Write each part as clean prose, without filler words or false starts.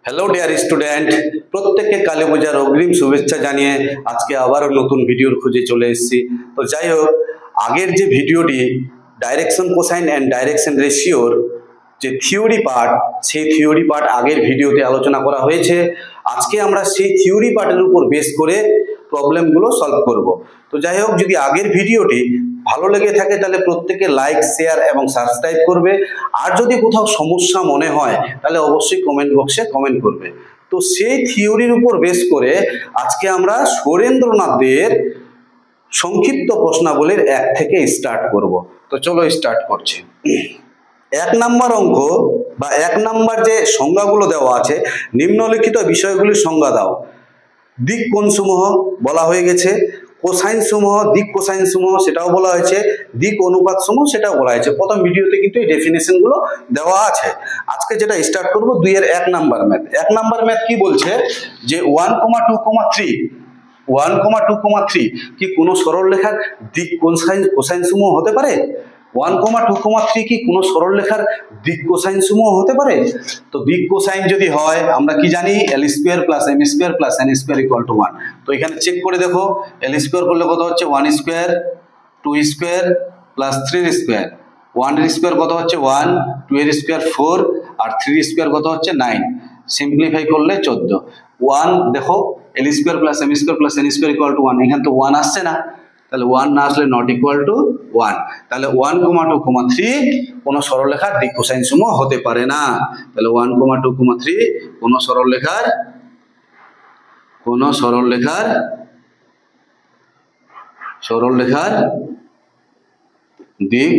Hello dear student, প্রত্যেককে কালী পূজার অগ্রিম শুভেচ্ছা জানিয়ে আজকে আবারও নতুন ভিডিওর খুঁজে চলে এসেছি। তো যাই হোক, আগের যে ভিডিওটি ডাইরেকশন কোসাইন অ্যান্ড ডাইরেকশন রেশিওর যে থিওরি পার্ট, সেই থিওরি পার্ট আগের ভিডিওতে আলোচনা করা হয়েছে। আজকে আমরা সেই থিওরি পার্টের উপর বেস করে প্রবলেমগুলো সলভ করব। তো যাই হোক, যদি আগের ভিডিওটি ভালো লেগে থাকে তাহলে প্রত্যেকে লাইক, শেয়ার এবং সাবস্ক্রাইব করবে। আর যদি কোথাও সমস্যা মনে হয় তাহলে অবশ্যই কমেন্ট বক্সে কমেন্ট করবে। তো সেই থিওরির উপর বেস করে আজকে আমরা সুরেন্দ্রনাথের সংক্ষিপ্ত প্রশ্নাবলীর 1 থেকে স্টার্ট করব। তো চলো স্টার্ট করছি। 1 নম্বর অঙ্ক বা 1 নম্বর যে সংজ্ঞাগুলো দেওয়া আছে, নিম্নলিখিত বিষয়গুলির সংজ্ঞা দাও। দিক কোণসমূহ বলা হয়ে গেছে, কোসাইন সমূহ, দিক কোসাইন সমূহ সেটাও বলা হয়েছে, দিক অনুপাত সমূহ সেটাও বলা হয়েছে। প্রথম ভিডিওতে কিন্তু এই ডেফিনেশন গুলো দেওয়া আছে। আজকে যেটা স্টার্ট করব 2 এর 1 নাম্বার ম্যাথ। 1 নাম্বার ম্যাথ কি বলছে যে 1,2,3 কি কোনো সরলরেখার দিক কোসাইন সমূহ হতে পারে? 1,2,3 কি কোনো সরলরেখার দিক কোসাইন সমূহ হতে পারে? তো দিক কোসাইন যদি হয় আমরা কি জানি, l square plus m square plus n square equal to 1। তো এখানে চেক করে দেখো, l স্কয়ার করলে কত হচ্ছে 1 স্কয়ার, 2 স্কয়ার প্লাস 3 স্কয়ার। 1 এর স্কয়ার কত হচ্ছে 1, 2 এর স্কয়ার 4 আর 3 স্কয়ার কত হচ্ছে 9। সিম্পলিফাই করলে 14। 1 দেখো, l square plus m square plus n square equal to 1, এখানে তো 1 আসছে না, তাহলে 1 না আসলে নট ইকুয়াল টু 1। তাহলে 1,2,3 কোন সরলরেখার দিক কোসাইন সমূহ হতে পারে না। তাহলে 1,2,3 কোন সরলরেখার দিক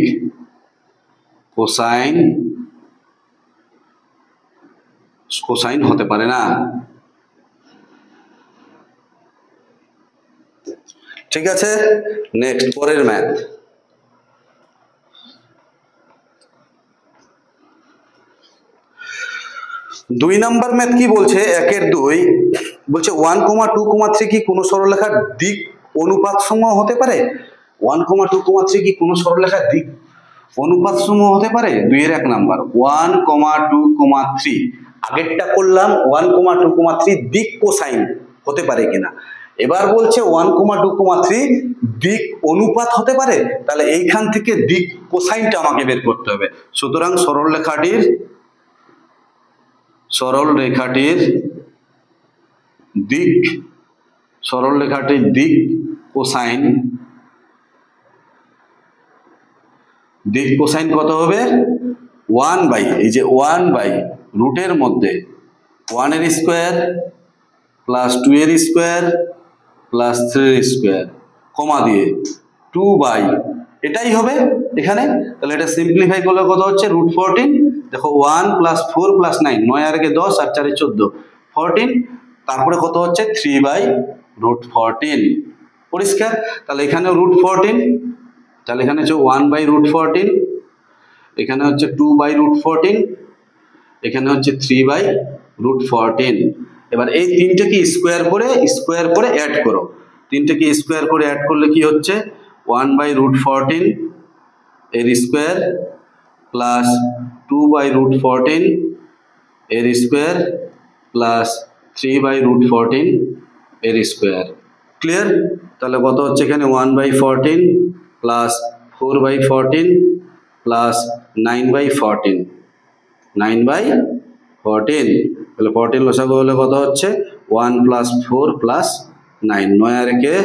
কোসাইন হতে পারে না। ঠিক আছে, নেক্সট পরের ম্যাথ। 2 নাম্বার ম্যাথ কি বলছে, 1 এর 2 বলছে 1,2,3 কি কোনো সরলরেখার দিক অনুপাত সমূহ হতে পারে? 1,2,3 কি কোনো সরলরেখার দিক অনুপাত সমূহ হতে পারে? 2 এর 1 নাম্বার 1,2,3 আগেরটা করলাম 1,2,3 দিক কোসাইন হতে পারে কিনা। এবার বলছে 1,2,3 দিক অনুপাত হতে পারে। তাহলে এইখান থেকে দিক কোসাইনটা আমাকে বের করতে হবে। সুতরাং সরলরেখাটির দিক কোসাইন কত হবে? 1 বাই, এই যে 1 বাই রুটের মধ্যে 1 এর স্কয়ার প্লাস 2 এর স্কয়ার প্লাস 3 এর স্কয়ার কমা দিয়ে 2 বাই, এটাই হবে এখানে। তাহলে এটা সিম্পলিফাই করলে কত হচ্ছে √14। দেখো 1 প্লাস 4 প্লাস 9, 9 আর 10 আর 4 14, 14। তারপরে কত হচ্ছে 3 বাই √14। পরিষ্কার? তাহলে এখানে √14, তাহলে এখানে হচ্ছে 1 বাই √14, এখানে হচ্ছে 2 বাই √14, এখানে হচ্ছে 3 বাই √14। এবার এই তিনটাকে স্কোয়ার করে অ্যাড করো। তিনটাকে স্কোয়ার করে অ্যাড করলে কি হচ্ছে 1 বাই √14 এর স্কোয়ার প্লাস 2 বাই √14 এর স্কোয়ার প্লাস 3 বাই √14 এর স্কোয়ার। ক্লিয়ার? তাহলে কত হচ্ছে এখানে 1 by 14 plus 4 by 14 plus 9 by 14, 9 by 14। তাহলে 14 লসাগু হলে কত হচ্ছে 1 প্লাস 4 প্লাস 9, 9 আর 10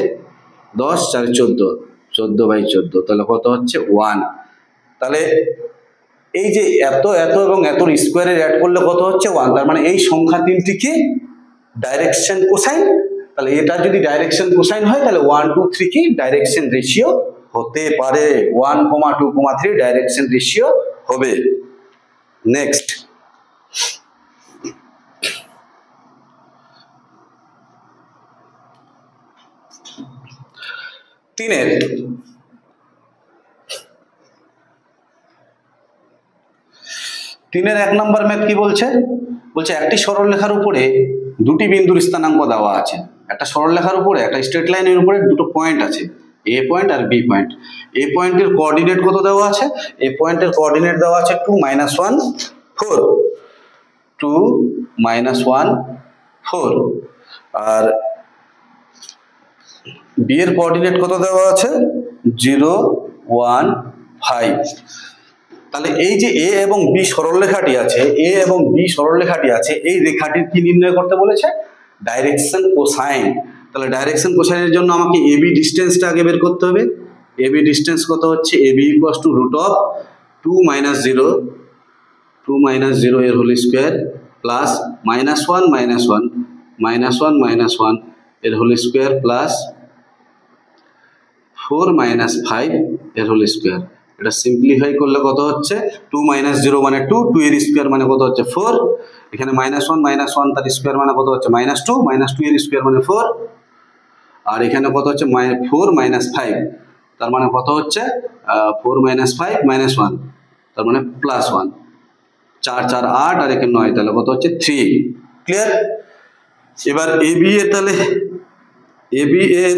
4 14, 14 বাই 14। তাহলে কত হচ্ছে 1। তাহলে এই যে এত এবং এত স্কোয়ারের অ্যাড করলে কত হচ্ছে 1। তার মানে এই সংখ্যা তিনটি কি ডাইরেকশন কোসাইন। তাহলে এটা যদি ডাইরেকশন কোসাইন হয় তাহলে 1, 2, 3 কি ডাইরেকশন রেশিও হতে পারে। 1,2,3 ডাইরেকশন রেশিও হবে। নেক্সট 3 এর 1 নাম্বার ম্যাথ কি বলছে, একটি সরলরেখার উপরে দুটি বিন্দুর স্থানাঙ্ক দেওয়া আছে। একটা সরলরেখার উপরে, একটা স্ট্রেট লাইনের উপরে দুটো পয়েন্ট আছে, এ পয়েন্ট আর বি পয়েন্ট। এ পয়েন্টের কোঅর্ডিনেট কত দেওয়া আছে? এ পয়েন্টের কোঅর্ডিনেট দেওয়া আছে 2, -1, 4। 2 minus 1 4 আর বি এর কোঅর্ডিনেট কত দেওয়া আছে 0 1 5 তাহলে এই যে এ এবং বি সরলরেখাটি আছে এই রেখাটির কি নির্ণয় করতে বলেছে ডাইরেকশন কোসাইন তাহলে ডাইরেকশন কোসাইনের জন্য আমাকে এবি ডিসটেন্সটা আগে বের করতে হবে এবি ডিসটেন্স কত হচ্ছে AB equals to root of 2 minus 0 এর হোল স্কয়ার প্লাস -1 এর হোল স্কয়ার প্লাস 4 minus 5 এর হোল স্কয়ার এটা সিম্পলিফাই করলে কত হচ্ছে 2 minus 0 মানে 2 2 এর স্কয়ার মানে কত হচ্ছে 4 এখানে -1 তার স্কয়ার মানে কত হচ্ছে -2 -2 এর স্কয়ার মানে 4 আর এখানে কত হচ্ছে 4 minus 5 তার মানে কত হচ্ছে 4 minus 5 -1 তার মানে +1 4 4 8 আর এখানে 9 তাহলে কত হচ্ছে 3 ক্লিয়ার এবার এবি এর তাহলে এবি এর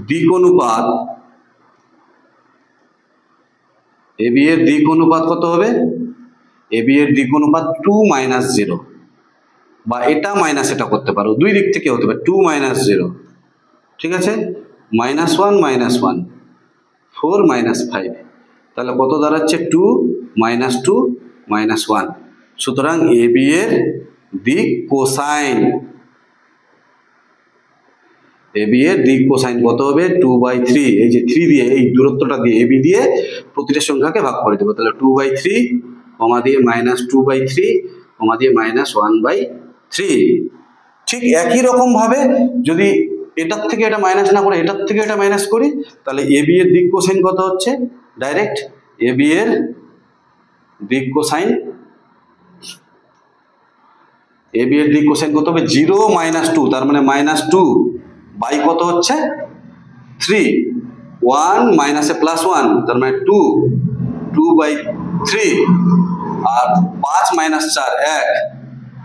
দিক অনুপাত কত হবে এবি এর দিক অনুপাত 2 minus 0 বা এটা মাইনাস এটা করতে পারো দুই দিক থেকে হতে পারে 2 minus 0 ঠিক আছে -1 -1 4 minus 5 তাহলে কত দাঁড়াচ্ছে 2 -2 -1 সুতরাং এবি এর দিক কোসাইন এবি এর দিক কোসাইন কত হবে 2/3 এই যে 3 দিয়ে এই দূরত্বটা দিয়ে এবি দিয়ে প্রতিটা সংখ্যাকে ভাগ করে দেব তাহলে 2/3 কমা দিয়ে -2/3 কমা দিয়ে -1/3 ঠিক একই রকম ভাবে যদি এটার থেকে এটা মাইনাস না করে এটার থেকে এটা মাইনাস করি তাহলে এবি এর দিক কোসাইন কত হচ্ছে ডাইরেক্ট এবি এর দিক কোসাইন কত হবে 0 -2 তার মানে -2 বাই কত হচ্ছে 3 1 মাইনাসে +1 তার মানে 2/3 আর 5 - 4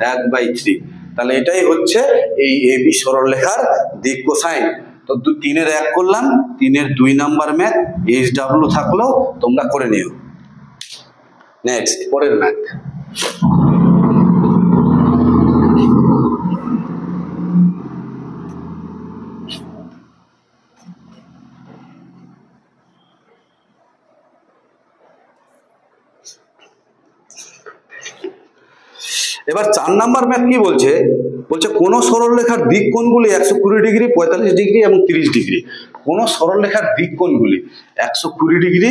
1/3 তাহলে এটাই হচ্ছে এই এবি সরলরেখার দিক কোসাইন তো 3 এর 1 করলাম 3 এর 2 নাম্বার ম্যাথ এইচডব্লিউ থাকলো তোমরা করে নিও নেক্সট পরের ম্যাথ এবার 4 নাম্বার ম্যাথ কি বলছে কোন সরলরেখার দিক কোণগুলি 120 ডিগ্রি 45 ডিগ্রি এবং 30 ডিগ্রি কোন সরলরেখার দিক কোণগুলি 120 ডিগ্রি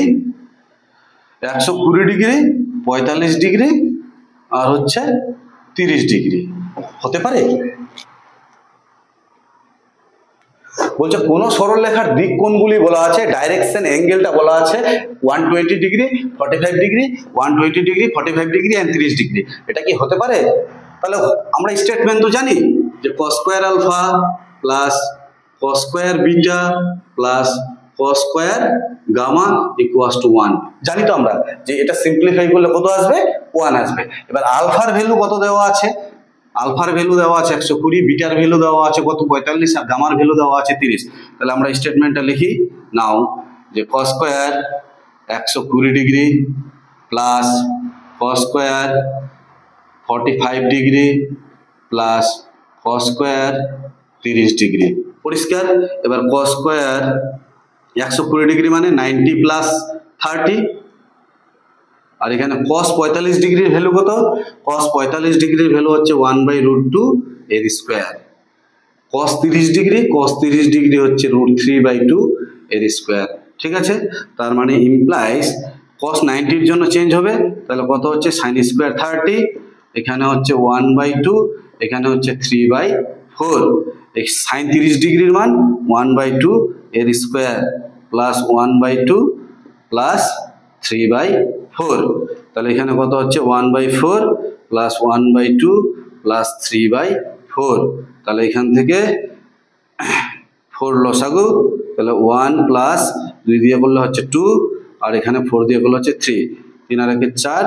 45 ডিগ্রি আর হচ্ছে 30 ডিগ্রি হতে পারে কোন সরলরেখার দিক কোণগুলি বলা আছে ডাইরেকশন অ্যাঙ্গেলটা বলা আছে 120 degree 45 degree 120 degree 45 degree and 30 degree এটা কি হতে পারে তাহলে আমরা স্টেটমেন্ট তো জানি যে cos square alpha plus cos square beta plus cos square gamma equals to 1 জানি তো আমরা যে এটা সিম্পলিফাই করলে কত আসবে 1 আসবে এবার আলফার ভ্যালু কত দেওয়া আছে আলফার ভ্যালু দেওয়া আছে 120 বিটার ভ্যালু দেওয়া আছে কত 45 আর গামার ভ্যালু দেওয়া আছে 30 তাহলে আমরা স্টেটমেন্টটা লিখি নাও যে cos square 120 degree plus cos square 45 degree plus cos square 30 degree পরিষ্কার এবার cos স্কয়ার 120 ডিগ্রি মানে 90 প্লাস 30 আর এখানে cos 45 ডিগ্রির ভ্যালু কত cos 45 ডিগ্রির ভ্যালু হচ্ছে 1/√2 এর স্কয়ার cos 30 ডিগ্রি হচ্ছে √3/2 এর স্কয়ার ঠিক আছে তার মানে ইমপ্লাইজ cos 90 এর জন্য চেঞ্জ হবে তাহলে কত হচ্ছে sin স্কয়ার 30 এখানে হচ্ছে 1/2 এখানে হচ্ছে 3/4 এই sin 30 ডিগ্রির মান 1/2 এর স্কয়ার প্লাস 1/2 প্লাস 3/4 তাহলে এখানে কত হচ্ছে 1/4 প্লাস 1/2 প্লাস 3/4 তাহলে এখান থেকে 4 লসাগু তাহলে 1 প্লাস 2 দিয়ে করলে হচ্ছে 2 আর এখানে 4 দিয়ে করলে হচ্ছে 3 3 আর 1 4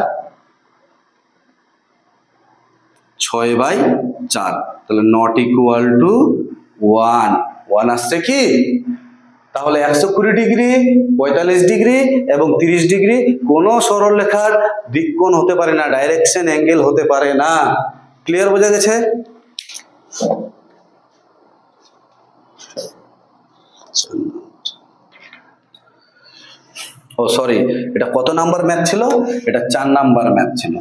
6/4 তাহলে নট ইকুয়াল টু 1 আসছে কি তাহলে 120 ডিগ্রি 45 ডিগ্রি এবং 30 ডিগ্রি কোন সরলরেখার দিক কোণ হতে পারে না ডাইরেকশন অ্যাঙ্গেল হতে পারে না ক্লিয়ার বোঝা গেছে? ও সরি, এটা কত নাম্বার ম্যাথ ছিল? এটা 4 নাম্বার ম্যাথ ছিল।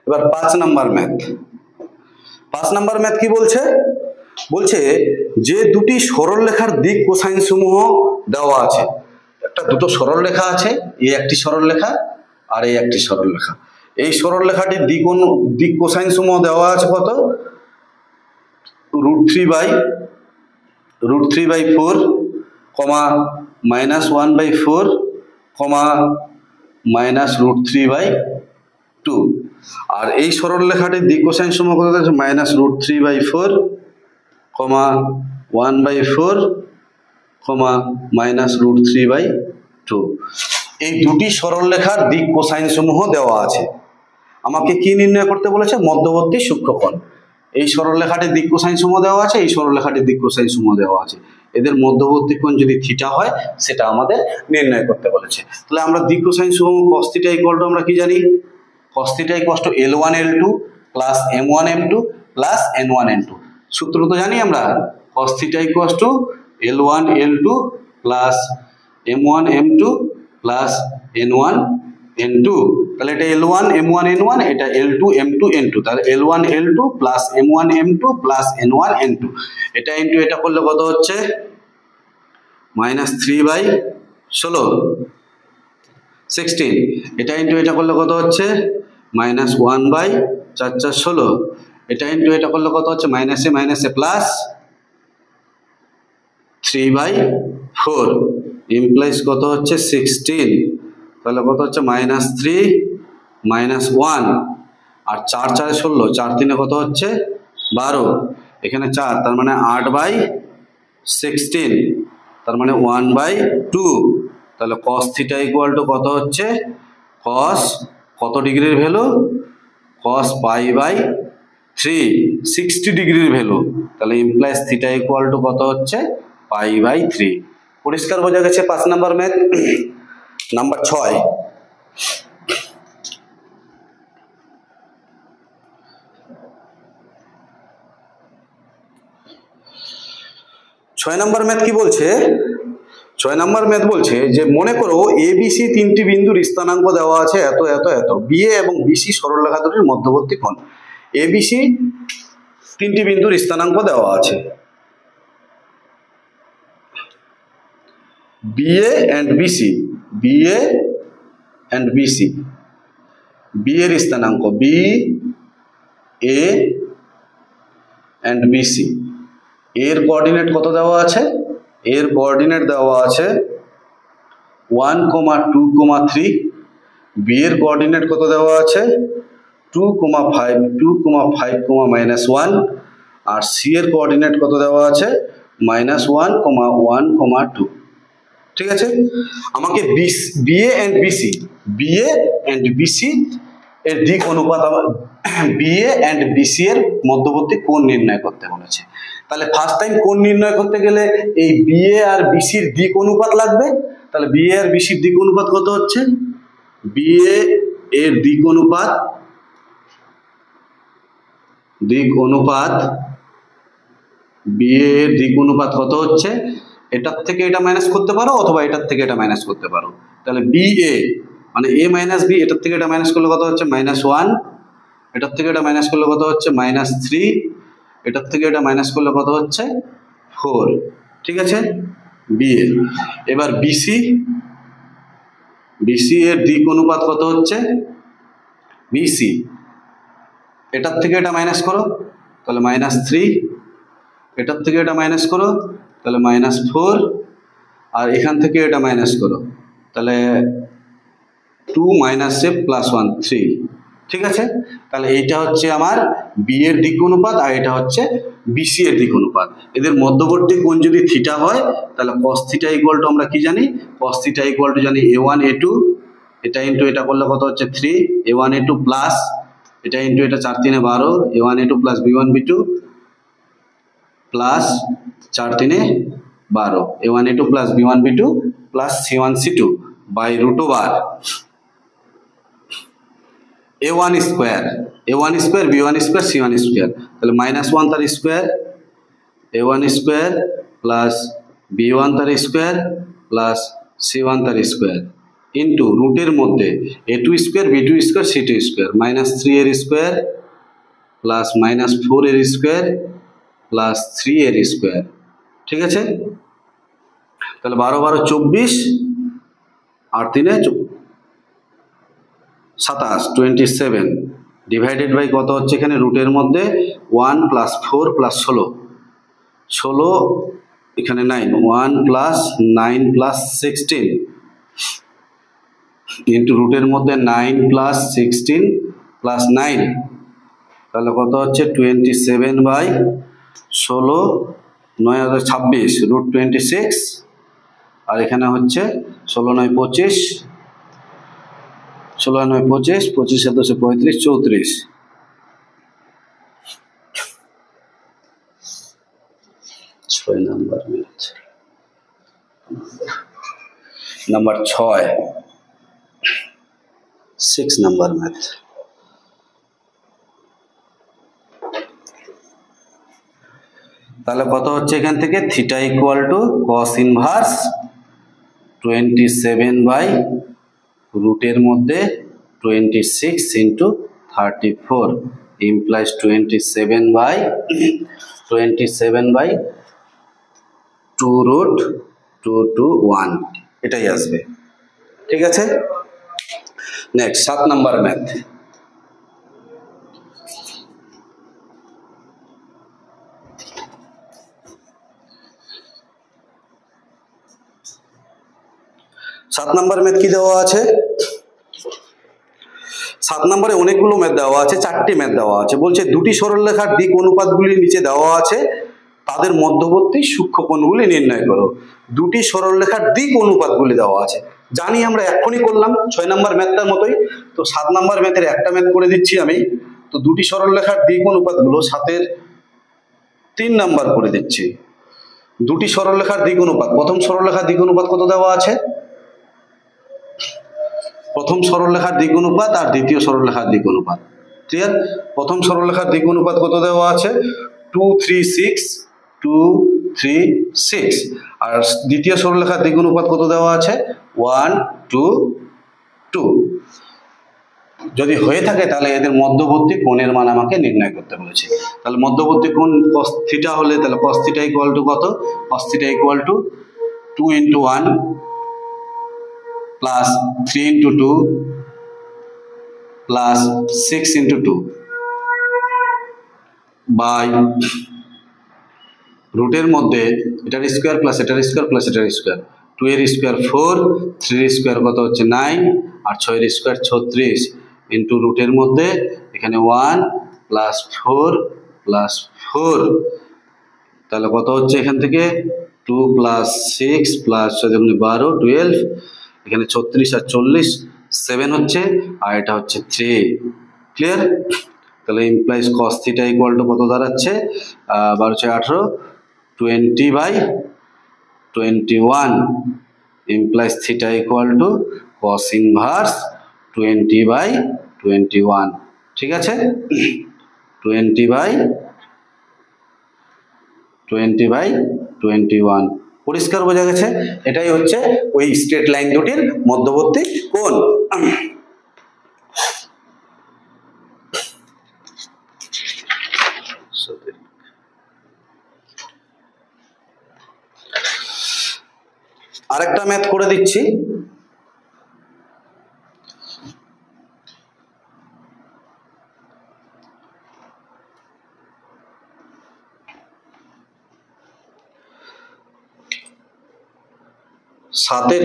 এবার 5 নাম্বার ম্যাথ। 5 নাম্বার ম্যাথ কি বলছে? বলছে যে দুটি সরলরেখার দিক কোসাইন সমূহ দেওয়া আছে। দুটো সরলরেখা আছে, এই একটি সরলরেখা আর এই একটি সরলরেখা। এই সরলরেখাটির দিক কোসাইন সমূহ দেওয়া আছে কত? √3/4, -1/4, -√3/2। আর এই সরলরেখাটির দিক কোসাইন সমূহ কত আছে? -√3/4, 1/4, -√3/2। এই দুটি সরলরেখার দিক কোসাইন সমূহ দেওয়া আছে। আমাকে কি নির্ণয় করতে বলেছে? মধ্যবর্তী সূক্ষ্মকোণ। এই সরলরেখাটির দিক কোসাইন সমূহ দেওয়া আছে, এই সরলরেখাটির দিক কোসাইন সমূহ দেওয়া আছে। এদের মধ্যবর্তী কোণ যদি থিটা হয় সেটা আমাদের নির্ণয় করতে বলেছে। তাহলে আমরা দিক কোসাইন সমূহ cos θ = আমরা কি জানি? cos θ = L1L2 plus M1M2 plus N1N2। সূত্র তো জানি আমরা, cos θ = L1L2 plus M1M2 plus N1N2। তাহলে এটা L1 M1 N1, এটা L2 M2 N2। তাহলে L1 L2 plus M1 M2 plus N1 N2। এটা ইনটু এটা করলে কত হচ্ছে? -3/16। এটা ইনটু এটা করলে কত হচ্ছে? -1/4/16। এটা ইনটু এটা করলে কত হচ্ছে? -a প্লাস 3/4 ইমপ্লাইজ কত হচ্ছে? 16। তাহলে কত হচ্ছে? -3 -1 আর 4 4 16, 4 3 কত হচ্ছে? 12। এখানে 4, তার মানে 8/16, তার মানে 1/2। তাহলে cos θ = কত হচ্ছে? cos কত ডিগ্রির ভ্যালু? cos π/3, 60 ডিগ্রির ভ্যালু। তাহলে ইমপ্লাইজ θ = কত হচ্ছে? π/3। পরিষ্কার বোঝা গেছে 5 number math. Number 6। 6 number math কি বলছে? 6 নাম্বার ম্যাথ বলছে যে মনে করো ABC 3টি বিন্দুর স্থানাঙ্ক দেওয়া আছে এত এত এত। BA এবং BC সরলরেখা দুটির মধ্যবর্তী কোণ। ABC 3টি বিন্দুর স্থানাঙ্ক দেওয়া আছে। BA and BC, BA and BC, B এর স্থানাঙ্ক BA and BC। এর কোঅর্ডিনেট কত দেওয়া আছে? এর কোঅর্ডিনেট দেওয়া আছে 1, 2, 3। বি এর কোঅর্ডিনেট কত দেওয়া আছে? 2, 5, 2, 5, -1। আর সি এর কোঅর্ডিনেট কত দেওয়া আছে? -1, 1, 2। ঠিক আছে, আমাকে বিএ এন্ড বিসি এর দিক অনুপাত, বিএ এন্ড বিসি এর মধ্যবর্তী কোণ নির্ণয় করতে বলেছে। তাহলে ফার্স্ট টাইম কোণ নির্ণয় করতে গেলে এই বিএ আর বিসির দিক অনুপাত লাগবে। তাহলে বিএ আর বিসির দিক অনুপাত কত হচ্ছে? বিএ এর দিক অনুপাত বিএ এর দিক অনুপাত কত হচ্ছে? এটার থেকে এটা মাইনাস করতে পারো অথবা এটার থেকে এটা মাইনাস করতে পারো। তাহলে বিএ মানে এ মাইনাস বি, এটার থেকে এটা মাইনাস করলে কত হচ্ছে? -1। এটার থেকে এটা মাইনাস করলে কত হচ্ছে? -3। এটার থেকে এটা মাইনাস করলে কত হচ্ছে? 4। ঠিক আছে, বিএ। এবার বিসি এর দিক অনুপাত কত হচ্ছে? বিসি এটার থেকে এটা মাইনাস করো তাহলে -3। এটার থেকে এটা মাইনাস করো তাহলে -4। আর এখান থেকে এটা মাইনাস করো তাহলে 2 - a + 1 3। ঠিক আছে, তাহলে এইটা হচ্ছে আমার বি এর দিক অনুপাত আর এটা হচ্ছে বিসি এর দিক অনুপাত। এদের মধ্যবর্তী কোণ যদি থিটা হয় তাহলে cos θ = আমরা কি জানি? cos θ = জানি a1 a2, এটা ইনটু এটা করলে কত হচ্ছে? 3 a1 a2 প্লাস এটা ইন্টু এটা 4 3 12 a1 a2 plus b1 b2 plus 4 3 12 a1 a2 plus b1 b2 plus c1 c2 by root over a1 square b1 square c1 square, তাহলে -1 তার square a1 square plus b1 তার square plus c1 তার square into রুটের মধ্যে a2 square b2 square c2 square -3 এর square plus -4 এর square plus 3 এর square. ঠিক আছে, তাহলে 12 12 24 আর 3 27 27 ডিভাইডেড বাই কত হচ্ছে এখানে রুটের মধ্যে 1 প্লাস 4 প্লাস 16 16 এখানে 9 1 প্লাস 9 প্লাস 16 ইন্টু রুটের মধ্যে 9 প্লাস 16 প্লাস 9, তাহলে কত হচ্ছে 27 বাই 16 9 26 রুট 26 আর এখানে হচ্ছে 16 9 25 16 9 25 25 7 35 34 6 number math number 6 6 number math. তাহলে কত হচ্ছে এখান থেকে theta equal to cos inverse 27 by রুটের মধ্যে 26 ইন্টু 34 ইমপ্লাইজ 27 বাই 2 রুট 2 to 1 এটাই আসবে। ঠিক আছে, নেক্সট 7 নাম্বার ম্যাথ। সাত নাম্বার ম্যাথ কি দেওয়া আছে? 7 নম্বরে অনেকগুলো ম্যাথ দেওয়া আছে, 4টি ম্যাথ দেওয়া আছে। বলছে দুটি সরলরেখার দিক অনুপাতগুলি নিচে দেওয়া আছে, তাদের মধ্যবর্তী সূক্ষ্মকোণগুলি নির্ণয় করো। দুটি সরলরেখার দিক অনুপাতগুলি দেওয়া আছে, জানি আমরা এখনই করলাম 6 নম্বর ম্যাথটার মতোই। তো 7 নম্বর ম্যাথের একটা ম্যাথ করে দিচ্ছি আমি। তো দুটি সরলরেখার দিক অনুপাতগুলো 7-এর 3 নাম্বার করে দিচ্ছি। দুটি সরলরেখার দিক অনুপাত, প্রথম সরলরেখার দিক অনুপাত কত দেওয়া আছে? প্রথম সরলরেখার দিক অনুপাত আর দ্বিতীয় সরলরেখার দিক অনুপাত ক্লিয়ার। প্রথম সরলরেখার দিক অনুপাত কত দেওয়া আছে? 2 3 6 2 3 6 আর দ্বিতীয় সরলরেখার দিক অনুপাত কত দেওয়া আছে? 1 2 2। যদি হয়ে থাকে তাহলে এদের মধ্যবর্তী কোণের মান আমাকে নির্ণয় করতে বলেছে। তাহলে মধ্যবর্তী কোণ cos θ হলে তাহলে cos θ ইকুয়াল টু কত? cos θ equal to 2 × 1 plus 3 × 2 plus 6 × 2 by রুটের মধ্যে এটার স্কোয়ার প্লাস এটার স্কোয়ার প্লাস এটার স্কোয়ার, 2 এর স্কোয়ার 4, 3 এর স্কোয়ার কত হচ্ছে 9 আর 6 এর স্কোয়ার 36 ইন্টু রুটের মধ্যে এখানে 1 প্লাস 4 প্লাস 4, তাহলে কত হচ্ছে এখান থেকে 2 প্লাস 6 প্লাস 12 12, এখানে 36 আর 40 7 হচ্ছে আর এটা হচ্ছে 3 ক্লিয়ার। তাহলে ইমপ্লাইজ cos θ ইকুয়াল টু কত দাঁড়াচ্ছে? 12 6 18 20/21 implies θ equal to cos inverse 20/21। ঠিক আছে, 20/21 পরিষ্কার বোঝা গেছে? এটাই হচ্ছে ওই স্ট্রেট লাইন দুটির মধ্যবর্তী কোণ। আরেকটা ম্যাথ করে দিচ্ছি। সাতের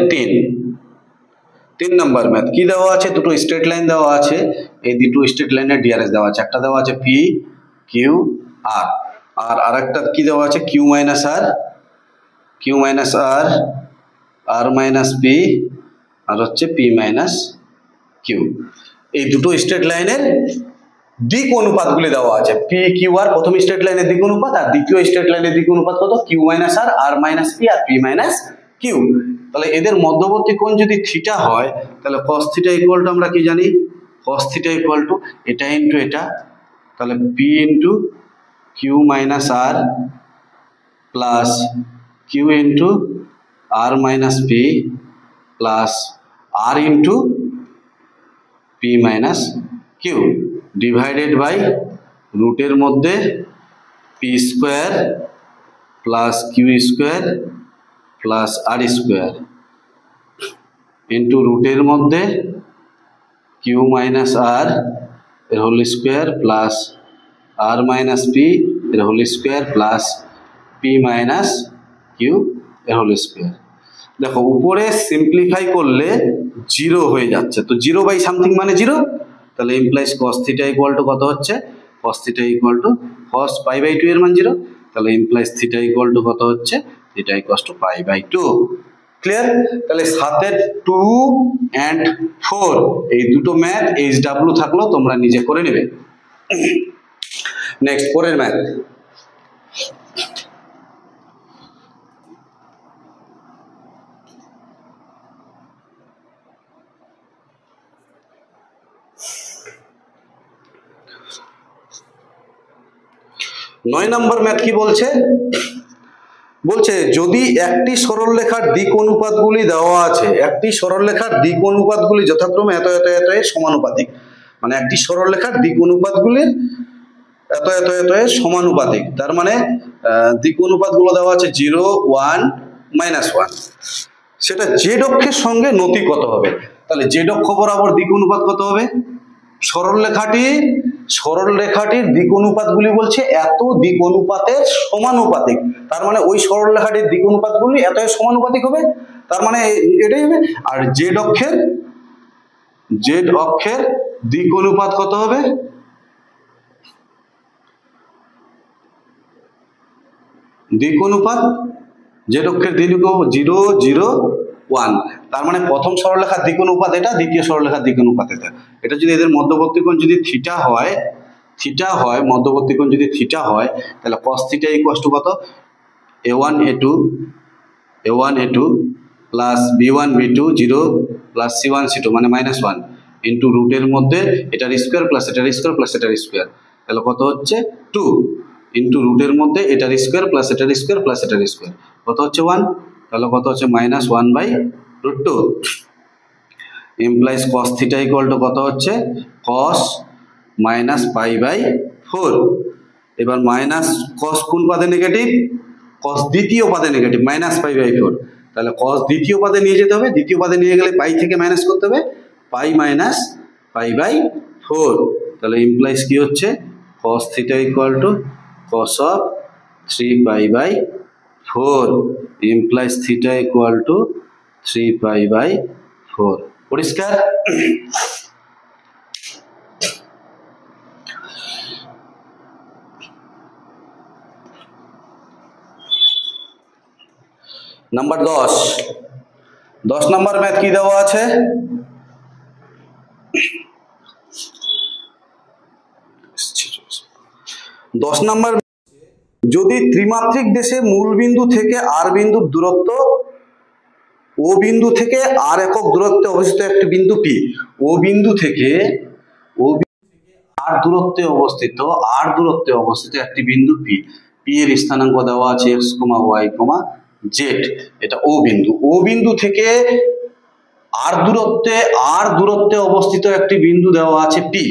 3 নাম্বার ম্যাথ কি দেওয়া আছে? দুটো স্ট্রেট লাইন দেওয়া আছে, এই দুটো স্ট্রেট লাইনের ডিআরএস দেওয়া আছে। একটা দেওয়া আছে পি কিউ আর, আর আরেকটা কি দেওয়া আছে? কিউ মাইনাস আর আর মাইনাস পি আর হচ্ছে পি মাইনাস কিউ। এই দুটো স্ট্রেট লাইনের দিক অনুপাতগুলি দেওয়া আছে, পি কিউ আর প্রথম স্ট্রেট লাইনের দিক অনুপাত আর দ্বিতীয় স্ট্রেট লাইনের দিক অনুপাত কত, কিউ মাইনাস আর, আর minus P R P minus Q. তাহলে এদের মধ্যবর্তী কোণ যদি থিটা হয় তাহলে cos থিটা ইকুয়াল টু আমরা কি জানি, cos থিটা ইকুয়াল টু এটা ইন্টু এটা, তাহলে P into Q minus R plus Q into R minus P plus R into P minus Q divided by রুটের মধ্যে P square plus Q square plus R square into রুটের মধ্যে Q minus R এর whole square plus R minus P এর whole square plus P minus Q এর whole square. দেখো উপরে simplify করলে জিরো হয়ে যাচ্ছে, তো জিরো বাই সামথিং মানে জিরো, তাহলে implies cos theta equal to কত হচ্ছে, cos theta equal to cos pi by 2 এর মান জিরো, তাহলে ইমপ্লাইজ থিটা ইকুয়াল টু কত হচ্ছে, theta equal to pi by 2। Clear? তাহলে 7 2 and 4 এই দুটো ম্যাথ HW থাকলো, তোমরা নিজে করে নেবে। নেক্সট পরের ম্যাথ, নয় নম্বর ম্যাথ কি বলছে, বলছে যদি একটি সরলরেখার দিক অনুপাতগুলি দেওয়া আছে, একটি সরলরেখার দিক অনুপাতগুলি যথাক্রমে এত এত এত এর সমানুপাতিক, মানে একটি সরলরেখার দিক অনুপাতগুলির এত এত এত এর সমানুপাতিক, তার মানে দিক অনুপাতগুলো দেওয়া আছে 0 1 -1, সেটা জেড অক্ষের সঙ্গে নতি কত হবে। তাহলে জেড অক্ষ বরাবর দিক অনুপাত কত হবে, সরলরেখাটির দিক অনুপাতগুলি বলছে এত দিক অনুপাতের সমানুপাতিক, তার মানে ওই সরলরেখাটির দিক অনুপাতগুলি এত এর সমানুপাতিক হবে, তার মানে এটাই হবে। আর জেড অক্ষের দিক অনুপাত কত হবে, দিক অনুপাত জেড অক্ষের দিক 0 0 1, তার মানে প্রথম সরলরেখার দিক অনুপাত এটা, দ্বিতীয় সরলরেখার দিক অনুপাত এটা। এটা যদি এদের মধ্যবর্তী কোণ যদি থিটা হয়, মধ্যবর্তী কোণ যদি থিটা হয়, তাহলে cos থিটা ইকুয়াল টু কত, a1 a2 plus b1 b2 0 plus c1 c2 মানে -1 ইন্টু রুটের মধ্যে এটার স্কোয়ার প্লাস এটার স্কোয়ার প্লাস এটার স্কোয়ার, তাহলে কত হচ্ছে 2 ইন্টু রুটের মধ্যে এটার স্কোয়ার প্লাস এটার স্কোয়ার প্লাস এটার স্কোয়ার, কত হচ্ছে 1, তাহলে কত হচ্ছে -1/√2 implies cos theta equal to কত হচ্ছে, cos মাইনাস পাই বাই 4। এবার মাইনাস cos কোন পাদে নেগেটিভ, cos দ্বিতীয় পাদে নেগেটিভ -π/4, তাহলে cos দ্বিতীয় পাদে নিয়ে যেতে হবে, দ্বিতীয় পাদে নিয়ে গেলে পাই থেকে মাইনাস করতে হবে, পাই মাইনাস π/4, তাহলে ইমপ্লাইজ কি হচ্ছে, cos theta equal to cos of 3π/4 implies theta equal to 3π/4। পরিষ্কার? নাম্বার 10 নম্বর ম্যাথ কি দেওয়া আছে, 10 নম্বর, যদি ত্রিমাত্রিক দেশে মূল বিন্দু থেকে আর বিন্দুর দূরত্ব, ও বিন্দু থেকে আর একক দূরত্বে অবস্থিত একটি বিন্দু পি, ও বিন্দু থেকে আর দূরত্বে অবস্থিত একটি বিন্দু পি, পি এর স্থানাঙ্ক দেওয়া আছে x, y, z, এটা ও বিন্দু থেকে আর দূরত্বে অবস্থিত একটি বিন্দু দেওয়া আছে পি।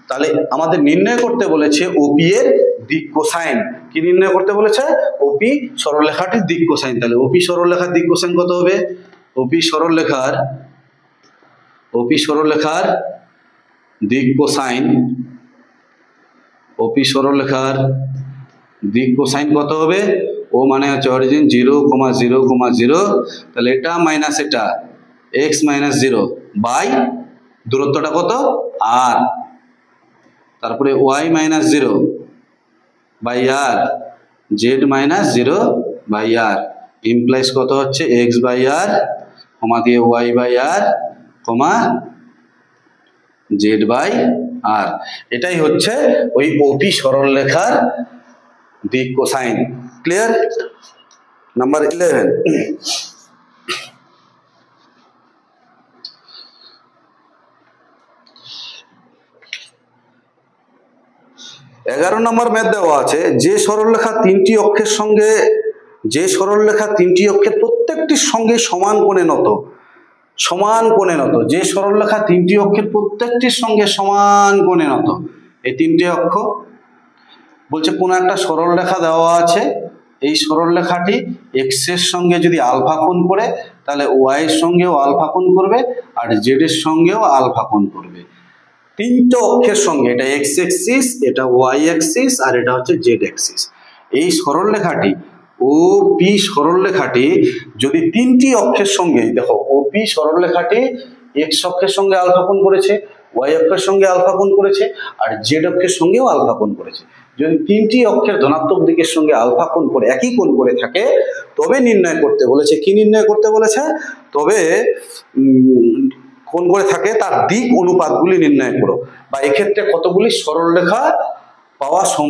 তাহলে আমাদের নির্ণয় করতে বলেছে ওপি এর দিক কোসাইন, কি নির্ণয় করতে বলেছে, ওপি সরলরেখাটির দিক কোসাইন। তাহলে ওপি সরলরেখার দিক কোসাইন কত হবে, ওপি সরলরেখার দিক কোসাইন কত হবে, ও মানে হচ্ছে অরিজিন 0, 0, 0, তাহলে এটা মাইনাস এটা x - 0 বাই দূরত্বটা কত r, তারপরে y - 0 by r, z - 0 by r implies কত হচ্ছে x বাই r কমা দিয়ে y by r comma z by R এটাই হচ্ছে ওই ওপি সরলরেখার দিক কোসাইন। ক্লিয়ার? নাম্বার 11, নম্বর ম্যাথ দেওয়া আছে যে সরলরেখা তিনটি অক্ষের প্রত্যেকটির সঙ্গে সমান কোণে নত। যে সরলরেখা তিনটি অক্ষের প্রত্যেকটির সঙ্গে সমান কোণে নত। এই তিনটি অক্ষ বলছে কোন একটা সরলরেখা দেওয়া আছে, এই সরলরেখাটি এক্স এর সঙ্গে যদি আলফা কোণ করে তাহলে ওয়াই এর সঙ্গেও আলফা কোণ করবে আর জেড এর সঙ্গেও আলফা কোণ করবে। তিনটে অক্ষের সঙ্গে, এটা এক্স অ্যাক্সিস, এটা ওয়াই অ্যাক্সিস আর এটা হচ্ছে জেড অ্যাক্সিস। এই সরলরেখাটি ওপি সরলরেখাটি যদি তিনটি অক্ষের সঙ্গে, দেখো ওপি সরলরেখাটি এক্স অক্ষের সঙ্গে আলফা কোণ করেছে, ওয়াই অক্ষের সঙ্গে আলফা কোণ করেছে আর জেড অক্ষের সঙ্গেও আলফা কোণ করেছে। যদি তিনটি অক্ষের ধনাত্মক দিকের সঙ্গে আলফা কোণ করে একই কোণ করে থাকে তবে নির্ণয় করতে বলেছে। কি নির্ণয় করতে বলেছে? তবে কোণ করে থাকে তার দিক অনুপাতগুলি নির্ণয় করো, বা এক্ষেত্রে কতগুলি সরলরেখা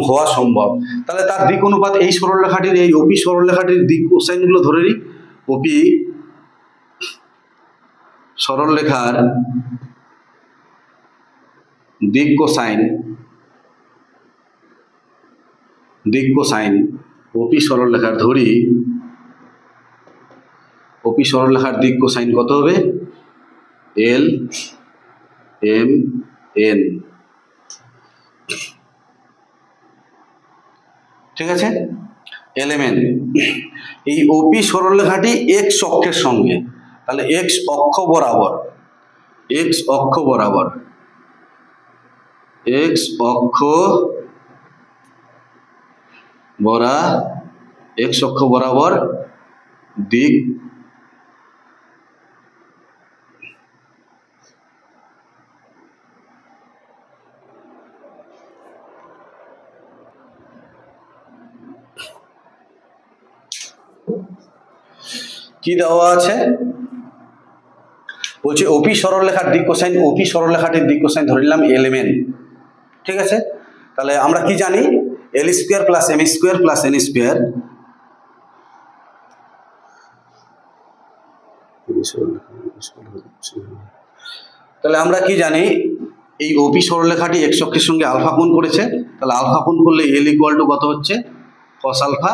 হওয়া সম্ভব। তাহলে তার দিক অনুপাত এই সরলরেখাটির, এই ওপি সরলরেখাটির দিক কোসাইনগুলো ধরে নিই। ওপি সরলরেখার দিক কোসাইন ওপি সরলরেখার ধরি, ওপি সরলরেখার দিক কোসাইন কত হবে? L M N. ঠিক আছে, এলিমেন্ট। এই ওপি সরলরেখাটি এক্স অক্ষের সঙ্গে, তাহলে এক্স অক্ষ বরাবর দিক কি দেওয়া আছে? বলছে ওপি সরলরেখার দিক কোসাইন, ওপি সরলরেখাটির দিক কোসাইন ধরে নিলাম এলিমেন্ট। ঠিক আছে, তাহলে আমরা কি জানি? L square plus M square plus N square. তাহলে আমরা কি জানি? এই ওপি সরলরেখাটি এক্স অক্ষের সঙ্গে আলফা কোণ করেছে, তাহলে আলফা কোণ করলে এল ইকুয়াল টু কত হচ্ছে? Cos alpha.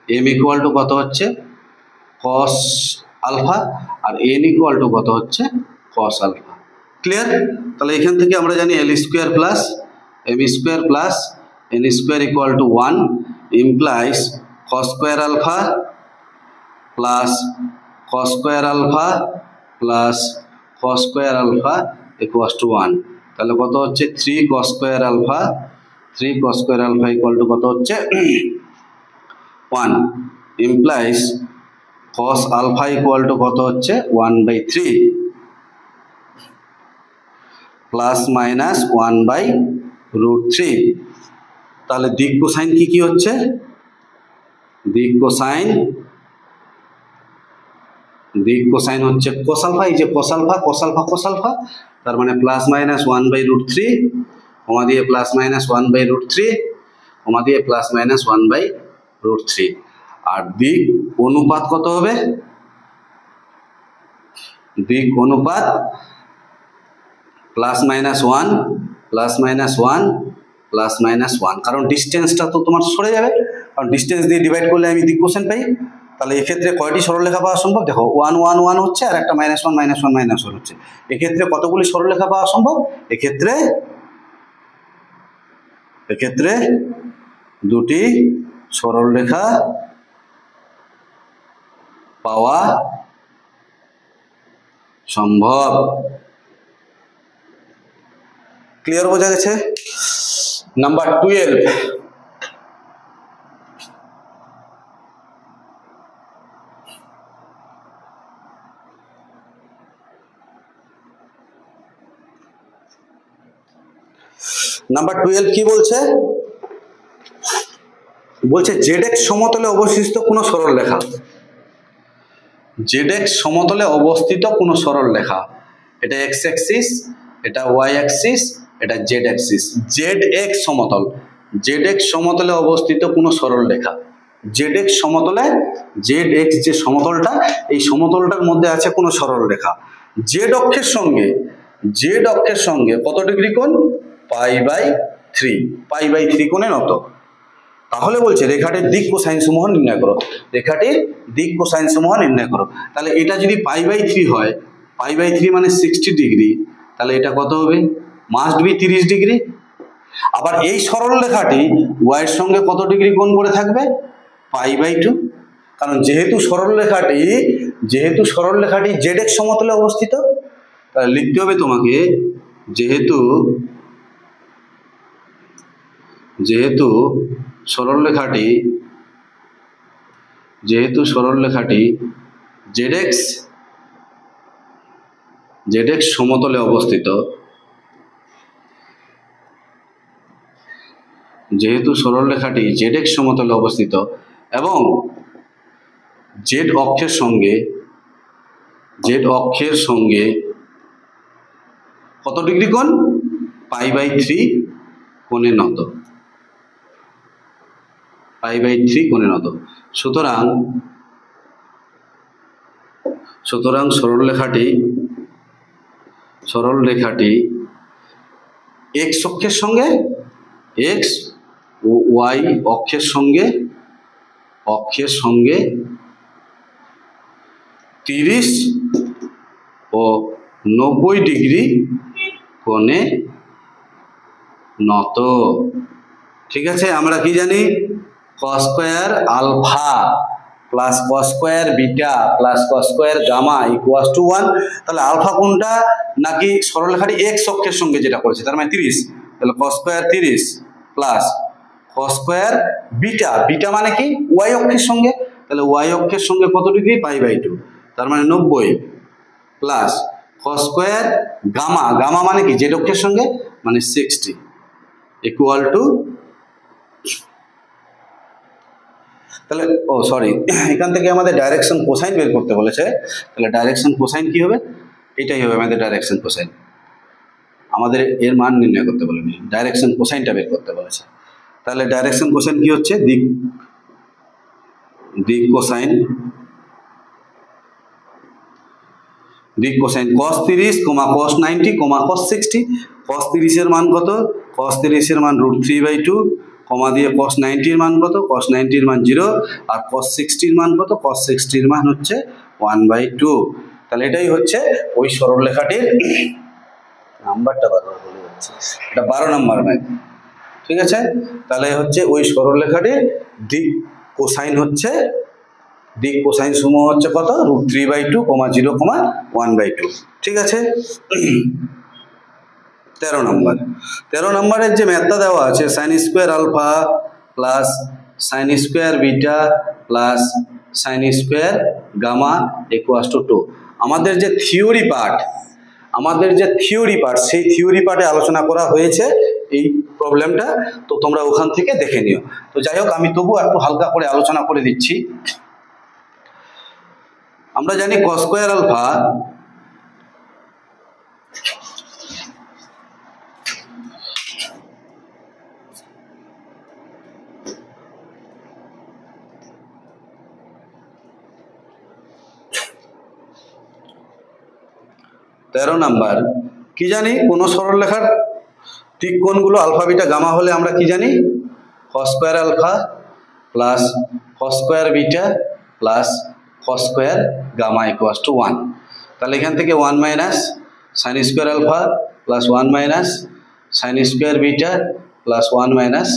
M equal to কত হচ্ছে? Cos alpha. আর এন ইকুয়াল টু কত হচ্ছে? Cos alpha. ক্লিয়ার? তাহলে এখান থেকে আমরা জানি L square plus M square plus N square equal to 1 implies cos square alpha plus cos square alpha plus cos square alpha equal to 1। তাহলে কত হচ্ছে? 3 cos square alpha equal to কত হচ্ছে? 1 implies cos alpha equal to কত হচ্ছে? 1/3 plus minus 1/√3। তাহলে দিক cosine কি হচ্ছে? দিক কোসাইন হচ্ছে cos alpha। এই যে cos alpha, তার মানে প্লাস মাইনাস 1/√3 কমা দিয়ে প্লাস মাইনাস 1/√3 কমা দিয়ে প্লাস মাইনাস 1/√3। আর দিক অনুপাত কত হবে? দিক অনুপাত plus minus 1 plus minus 1 plus minus 1, কারণ ডিস্টেন্সটা তো তোমার সরে যাবে, কারণ ডিস্টেন্স দিয়ে ডিভাইড করলে আমি দিক কোসাইন পাই। তাহলে এক্ষেত্রে কয়টি সরলরেখা পাওয়া সম্ভব? দেখো 1 1 1 হচ্ছে আর একটা -1 -1 -1 হচ্ছে। এক্ষেত্রে কতগুলি সরলরেখা পাওয়া সম্ভব? এক্ষেত্রে দুটি সরলরেখা পাওয়া সম্ভব। ক্লিয়ার? বোঝা গেছে? নাম্বার 12, নাম্বার 12 কি বলছে? বলছে জেড সমতলে অবস্থিত কোনো সরলরেখা, জেড সমতলে অবস্থিত কোনো সরলরেখা, এটা এক্স অ্যাক্সিস, এটা ওয়াই অ্যাক্সিস, এটা জেড অ্যাক্সিস, জেড এক্স সমতল, জেড এক্স সমতলে অবস্থিত কোনো সরল রেখা, জেড এক্স সমতলে, জেড এক্স যে সমতলটা, এই সমতলটার মধ্যে আছে কোনো সরল রেখা, জেড অক্ষের সঙ্গে, জেড অক্ষের সঙ্গে কত ডিগ্রি কোণ? π/3, π/3 কোণে নত। তাহলে বলছে রেখাটির দিক কোসাইন সমূহ নির্ণয় করো, রেখাটির দিক কোসাইন সমূহ নির্ণয় করো। তাহলে এটা যদি π/3 হয়, π/3 মানে 60 ডিগ্রি, তাহলে এটা কত হবে? Must be 30 degree. আবার এই সরল রেখাটি y এর সঙ্গে কত ডিগ্রি কোণ করে থাকবে? π/2, কারণ যেহেতু সরল রেখাটি জেড এক্স সমতলে অবস্থিত, তাহলে লিখতে হবে তোমাকে যেহেতু সরল রেখাটি জেড এক্স সমতলে অবস্থিত, যেহেতু সরল রেখাটি জেড এক্স সমতলে অবস্থিত এবং জেড অক্ষের সঙ্গে কত ডিগ্রি কোণ? π/3 কোণে নত, π/3 কোণে নত। সুতরাং সরল রেখাটি এক্স অক্ষের সঙ্গে, এক্স ও ওয়াই অক্ষের সঙ্গে 30 ও 90 ডিগ্রি কোণে নত। ঠিক আছে, আমরা কি জানি? cos square alpha plus cos square beta plus cos square gamma equals to 1। তাহলে আলফা কোনটা? নাকি সরলরেখাটি এক্স অক্ষের সঙ্গে যেটা করেছে, তার মানে 30, তাহলে cos square 30 plus cos square beta, beta মানে কি? ওয়াই অক্ষের সঙ্গে, তাহলে ওয়াই অক্ষের সঙ্গে কত ডিগ্রি? π/2, তার মানে 90 plus cos square gamma, gamma মানে কি? জেড অক্ষের সঙ্গে, মানে 60 ইকুয়াল টু, তাহলে এখান থেকে আমাদের ডাইরেকশন কোসাইন বের করতে বলেছে। তাহলে ডাইরেকশন কোসাইন কি হবে? এটাই হবে আমাদের ডাইরেকশন কোসাইন। আমাদের এর মান নির্ণয় করতে বলেনি, ডাইরেকশন কোসাইনটা বের করতে বলেছে। তাহলে ডাইরেকশন কোসাইন কি হচ্ছে? দিক cosine cos 30, cos 90, cos 60। cos 30 এর মান কত? cos 30 এর মান √3/2, কমা দিয়ে cos 90 এর মান কত? cos 90 এর মান 0, আর cos 60 এর মান কত? cos 60 এর মান হচ্ছে 1/2। তাহলে এটাই হচ্ছে ওই সরলরেখাটির নাম্বারটা বারবার বলে যাচ্ছে, এটা 12 নম্বর ম্যাথ। ঠিক আছে, তাহলে হচ্ছে ওই সরলরেখাটির দিক কোসাইন সমূহ হচ্ছে কত? √3/2, 0, 1/2। ঠিক আছে, 13 নম্বরের যে ম্যাথটা দেওয়া আছে, sin square alpha plus sin square beta plus sin square gamma equals to 2। আমাদের যে থিওরি পার্ট, সেই থিওরি পার্টে আলোচনা করা হয়েছে এই প্রবলেমটা, তো তোমরা ওখান থেকে দেখে নিও। তো যাই হোক, আমি তবু একটু হালকা করে আলোচনা করে দিচ্ছি। আমরা জানি cos স্কয়ার আলফা তেরো নাম্বার কি জানি? কোন সরলরেখার দিক কোণগুলো আলফা বিটা গামা হলে আমরা কি জানি? cos square alpha plus cos square beta plus cos square gamma equals to 1। তাহলে এখান থেকে 1 minus sin square alpha plus 1 minus sin square beta plus 1 minus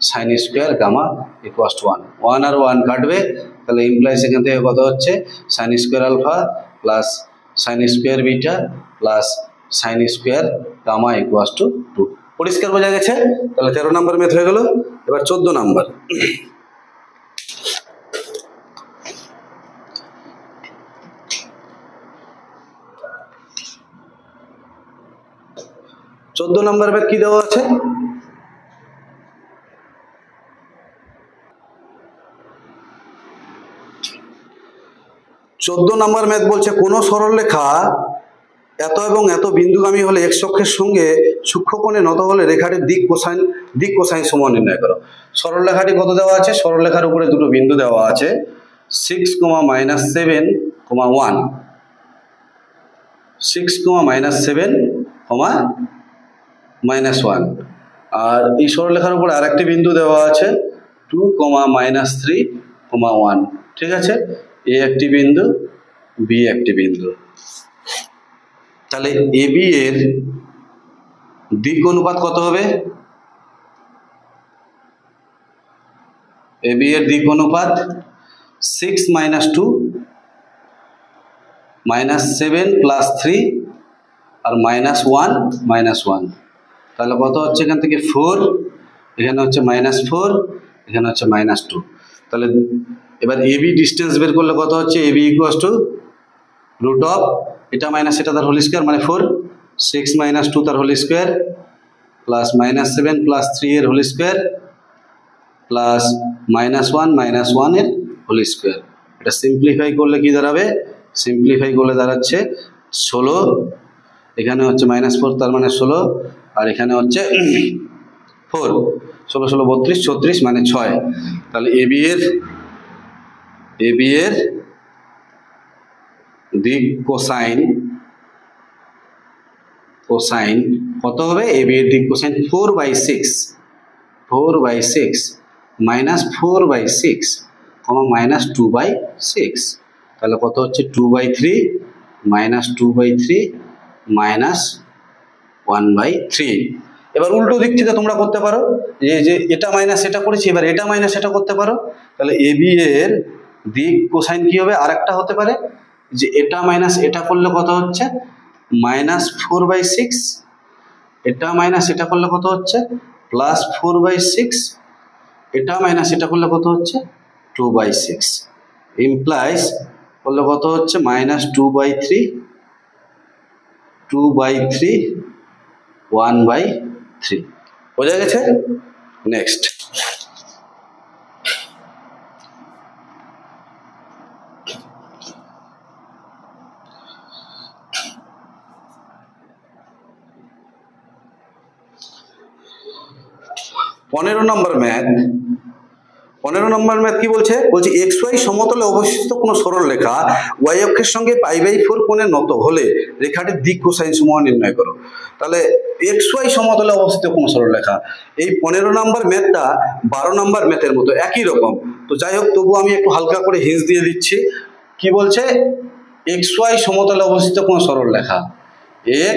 sin square gamma equals to 1। 1 আর 1 কাটবে, তাহলে ইমপ্লাইজ এখান থেকে কত হচ্ছে? sin square alpha plus sin square beta plus sin square gamma equals to 2। পরিষ্কার বোঝা গেছে? তাহলে 13 নম্বর মেথড হয়ে গেল। এবার 14 নম্বর। 14 নম্বর ম্যাথ কি দেওয়া আছে? নম্বর ম্যাথ বলছে কোন সরলরেখা এত এবং এত বিন্দুগামী হলে এক্স অক্ষের সঙ্গে সূক্ষ্মকোণে নত হলে রেখাটির দিক কোসাইন সময় নির্ণয় করো। সরলরেখাটি কত দেওয়া আছে? সরলরেখার উপরে দুটো বিন্দু দেওয়া আছে 6, -7, 1, 6, -7, -1, আর এই সরলরেখার উপর আরেকটি বিন্দু দেওয়া আছে 2, -3, 1। ঠিক আছে, এ একটি বিন্দু, বি একটি বিন্দু। তাহলে এবি এর দিক অনুপাত কত হবে? এবি এর দিক অনুপাত 6 - 2 -7 + 3 আর -1 -1, তাহলে কত হচ্ছে? এখান থেকে 4, এখানে হচ্ছে -4, এখানে হচ্ছে -2। তাহলে এবার এবি ডিস্টেন্স বের করলে কত হচ্ছে? AB equals to root of এটা মাইনাস এটা তার হোল স্কোয়ার মানে 4, 6 - 2 তার হোল স্কোয়ার প্লাস -7 + 3 এর হোল স্কোয়ার প্লাস -1 এর হোল স্কোয়ার। এটা সিম্পলিফাই করলে কি দাঁড়াবে? সিম্পলিফাই করলে দাঁড়াচ্ছে 16, এখানে হচ্ছে -4 তার মানে 16, আর এখানে হচ্ছে 4, 16, 16, 32, 36 মানে 6। তাহলে এবি এর দিক কোসাইন কত হবে? এবি এর দিক কোসাইন 4/6 -4/6, -2/6, তাহলে কত হচ্ছে? 2/3 -2/3 -1/3। এবার উল্টো দিক থেকে তোমরা করতে পারো, যে এটা মাইনাস এটা করেছি, এবার এটা মাইনাস এটা করতে পারো। তাহলে এবি এর দিক কোসাইন কি হবে? আর একটা হতে পারে যে এটা মাইনাস এটা করলে কত হচ্ছে? -4/6, এটা মাইনাস এটা করলে কত হচ্ছে? +4/6, এটা মাইনাস এটা করলে কত হচ্ছে? 2/6, ইমপ্লাইজ করলে কত হচ্ছে? -2/3, 1/3। বোঝা গেছে? নেক্সট, পনেরো নম্বর ম্যাথ কি বলছে? বলছে XY সমতলে অবস্থিত কোনো সরল রেখা y অক্ষের সঙ্গে π/4 কোণে নত হলে রেখাটির দিক কোসাইন সমূহ নির্ণয় করো। তাহলে XY সমতলে অবস্থিত কোনো সরল রেখা, এই 15 নম্বর ম্যাথটা 12 নম্বর ম্যাথের মতো একই রকম। তো যাই হোক, তবু আমি একটু হালকা করে হিন্স দিয়ে দিচ্ছি। কি বলছে? XY সমতলে অবস্থিত কোনো সরল রেখা,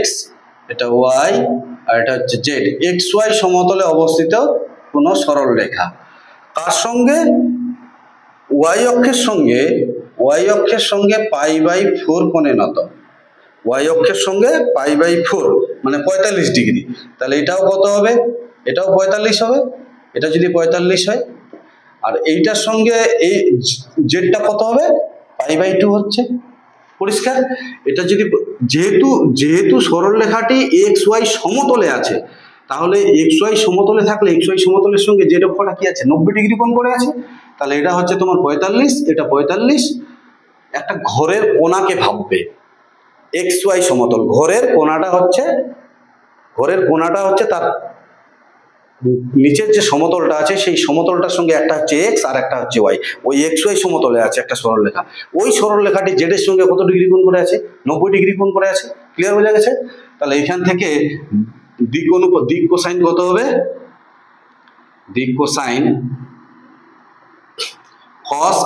x, এটা y, আর এটা হচ্ছে z। XY সমতলে অবস্থিত কোনো সরল রেখা কার সঙ্গে? y অক্ষের সঙ্গে π/4 কোণে নত। y অক্ষের সঙ্গে π/4 মানে 45 ডিগ্রি। তাহলে এটাও কত হবে? এটাও 45 হবে। এটা যদি 45 হয়, আর এইটার সঙ্গে এই জেডটা কত হবে? π/2 হচ্ছে। পরিষ্কার? এটা যদি যেহেতু সরল রেখাটি XY সমতলে আছে, তাহলে XY সমতলে থাকলে XY সমতলের সঙ্গে জেড অক্ষটা কি আছে? 90 ডিগ্রি কোণ করে আছে। তাহলে এটা হচ্ছে তোমার 45, এটা 45। একটা ঘরের কোণাকে ভাববে, XY সমতল, ঘরের কোণাটা হচ্ছে তার নিচের যে সমতলটা আছে সেই সমতলটার সঙ্গে একটা হচ্ছে এক্স আর একটা হচ্ছে ওয়াই। ওই XY সমতলে আছে একটা সরলরেখা, ওই সরলরেখাটি জেড এর সঙ্গে কত ডিগ্রি কোণ করে আছে? 90 ডিগ্রি কোণ করে আছে। ক্লিয়ার হয়ে গেছে? তাহলে এখান থেকে দিক কোসাইন কত হবে? দিক কোসাইন cos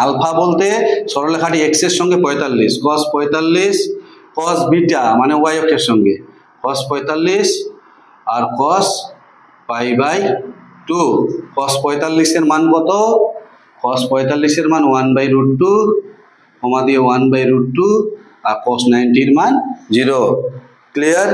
আলফা বলতে সরলরেখাটি x এর সঙ্গে 45, cos 45, cos বিটা মানে y অক্ষের সঙ্গে cos 45 আর cos π/2। cos 45 এর মান কত? cos 45 এর মান 1/√2, কমা দিয়ে 1/√2, আর cos 90 এর মান 0। ক্লিয়ার?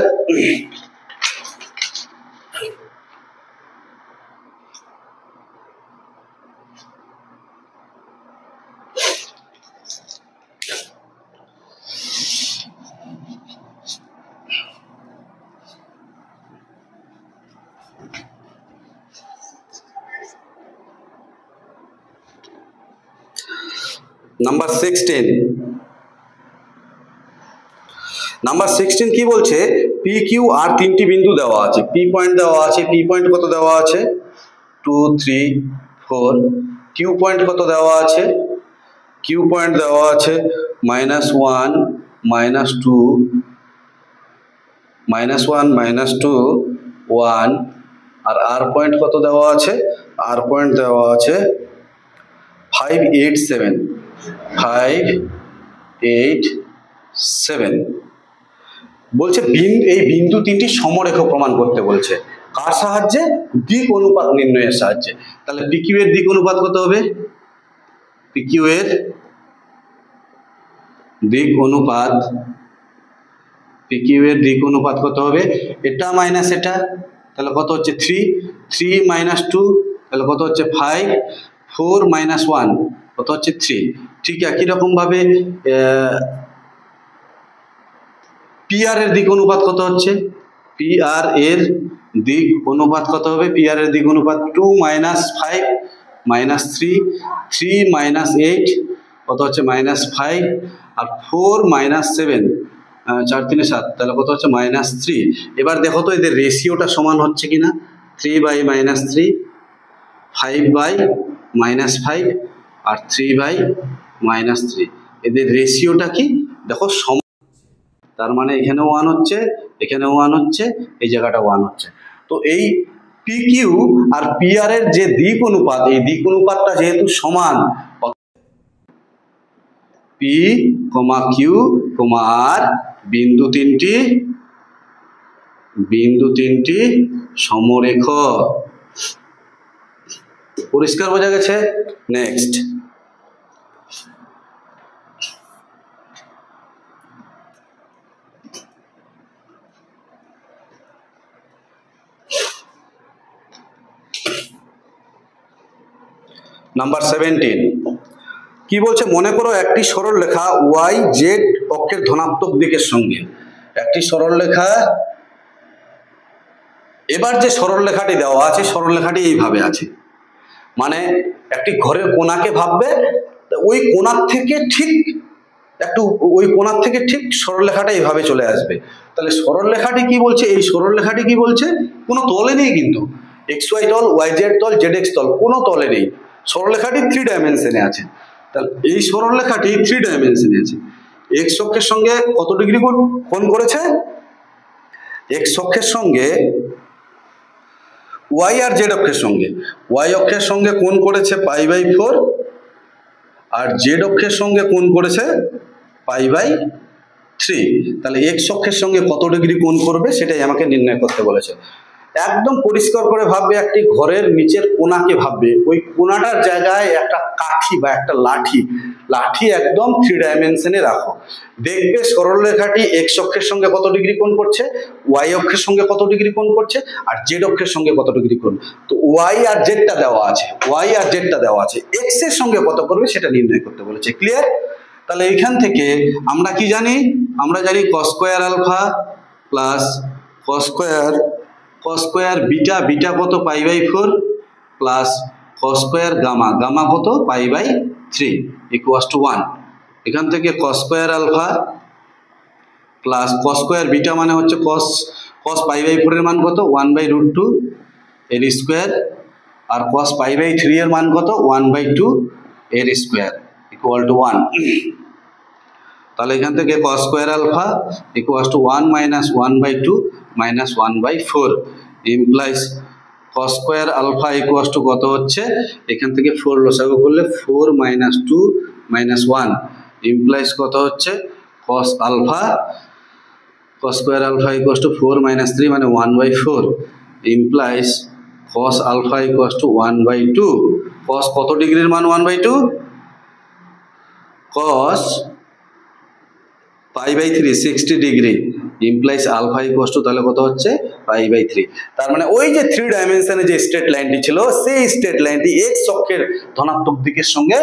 Number 16. নাম্বার 16 কি বলছে, পি কিউ আর তিনটি বিন্দু দেওয়া আছে, পি পয়েন্ট দেওয়া আছে, পি পয়েন্ট কত দেওয়া আছে 2 3 4, কিউ পয়েন্ট কত দেওয়া আছে, কিউ পয়েন্ট দেওয়া আছে -1 -2 -1 -2 1, আর আর পয়েন্ট কত দেওয়া আছে, আর পয়েন্ট দেওয়া আছে 5 8 7 5 8 7। বলছে এই বিন্দু তিনটি সমরেখ প্রমাণ করতে বলছে, কার সাহায্যে, দিক অনুপাত নির্ণয়ের সাহায্যে। তাহলে পিকিউ এর দিক অনুপাত কত হবে, পিকিউ এর দিক অনুপাত, পিকিউ এর দিক অনুপাত কত হবে, এটা মাইনাস এটা, তাহলে কত হচ্ছে 3 3 - 2, তাহলে কত হচ্ছে 5 4 - 1 কত হচ্ছে 3। ঠিক একই রকম ভাবে পিআর এর দিক অনুপাত কত হচ্ছে, পিআর এর দিক অনুপাত কত হবে, পিআর এর দিক অনুপাত 2 - 5 - 3 3 - 8 কত হচ্ছে -5, আর 4 - 7 4 3 7, তাহলে কত হচ্ছে -3। এবার দেখো তো এদের রেশিওটা সমান হচ্ছে কিনা, 3/-3 5/-5 আর 3/-3, এদের রেশিওটা কি দেখো সমান, তার মানে এখানে 1 হচ্ছে, এখানে 1 হচ্ছে, এই জায়গাটা 1 হচ্ছে। তো এই P Q R P R এর যে দিক অনুপাত, এই দিক অনুপাতটা যেহেতু সমান, পি কিউ আর বিন্দু তিনটি সমরেখ। পরিষ্কার বোঝা গেছে? নেক্সট নাম্বার 17 কি বলছে, মনে করো একটি সরলরেখা ওয়াই জেড অক্ষের ধনাত্মক দিকের সঙ্গে, একটি সরলরেখা, এবার যে সরলরেখাটি দেওয়া আছে সরলরেখাটি এইভাবে আছে, মানে একটি ঘরের কোণাকে ভাববে, ওই কোণার থেকে ঠিক সরলরেখাটা এইভাবে চলে আসবে। তাহলে সরলরেখাটি কি বলছে, এই সরলরেখাটি কি বলছে, কোনো তলে নেই কিন্তু, এক্স ওয়াই তল, ওয়াই জেড তল, জেড এক্স তল, কোনো তলে নেই, সরলরেখাটি 3 ডাইমেনশনে আছে। তাহলে এই সরলরেখাটি 3 ডাইমেনশনে আছে, এক্স অক্ষের সঙ্গে কত ডিগ্রি কোণ করেছে, এক্স অক্ষের সঙ্গে ওয়াই আর জেড অক্ষের সঙ্গে, ওয়াই অক্ষের সঙ্গে কোণ করেছে π/4, আর জেড অক্ষের সঙ্গে কোণ করেছে π/3। তাহলে এক্স অক্ষের সঙ্গে কত ডিগ্রি কোণ করবে সেটাই আমাকে নির্ণয় করতে বলেছে। একদম পরিষ্কার করে ভাববে, একটি ঘরের নিচের কোণাকে ভাববে, ওই কোণাটার জায়গায় একটা কাঠি বা একটা লাঠি একদম 3 ডাইমেনশনে রাখো, দেখবে সরলরেখাটি এক্স অক্ষের সঙ্গে কত ডিগ্রি কোণ করছে, ওয়াই অক্ষের সঙ্গে কত ডিগ্রি কোণ করছে, আর জেড অক্ষের সঙ্গে কত ডিগ্রি কোণ। তো ওয়াই আর জেডটা দেওয়া আছে, এক্স এর সঙ্গে কত করবে সেটা নির্ণয় করতে বলেছে। ক্লিয়ার? তাহলে এইখান থেকে আমরা কি জানি, আমরা জানি cos square alpha plus cos square beta কত π/4 প্লাস cos স্কয়ার গামা কত π/3 = 1। এখান থেকে cos square alpha plus cos square beta মানে হচ্ছে cos π/4 এর মান কত 1/√2 এর স্কয়ার, আর cos π/3 এর মান কত 1/2 এর স্কয়ার = 1। তাহলে এখান থেকে cos square alpha = 1 - 1/2 - 1/4 implies cos square alpha = কত হচ্ছে, এখান থেকে 4 লসাগু করলে 4 - 2 - 1 ইমপ্লাইজ কত হচ্ছে, cos স্কয়ার আলফা = 4 - 3 মানে 1/4 ইমপ্লাইজ cos আলফা = 1/2। cos কত ডিগ্রির মান 1/2, cos π/3 60 ডিগ্রি ইমপ্লাইজ আলফা = তাহলে কত হচ্ছে π/3। তার মানে ওই যে 3 ডাইমেনশনে যে স্ট্রেট লাইনটি ছিল, সেই স্ট্রেট লাইনটি এক্স অক্ষের ধনাত্মক দিকের সঙ্গে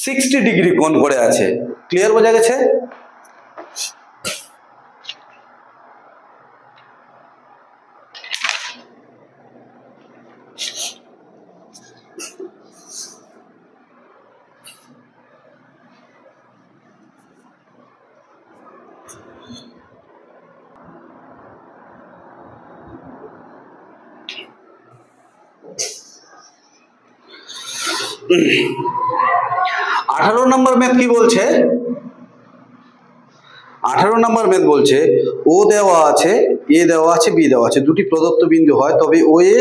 60 ডিগ্রি কোণ করে আছে। ক্লিয়ার বোঝা গেছে? 18 নম্বর ম্যাথ কি বলছে? 18 নম্বর ম্যাথ বলছে ও দেওয়া আছে, এ দেওয়া আছে, বি দেওয়া আছে, দুটি প্রদত্ত বিন্দু হয় তবে ও এ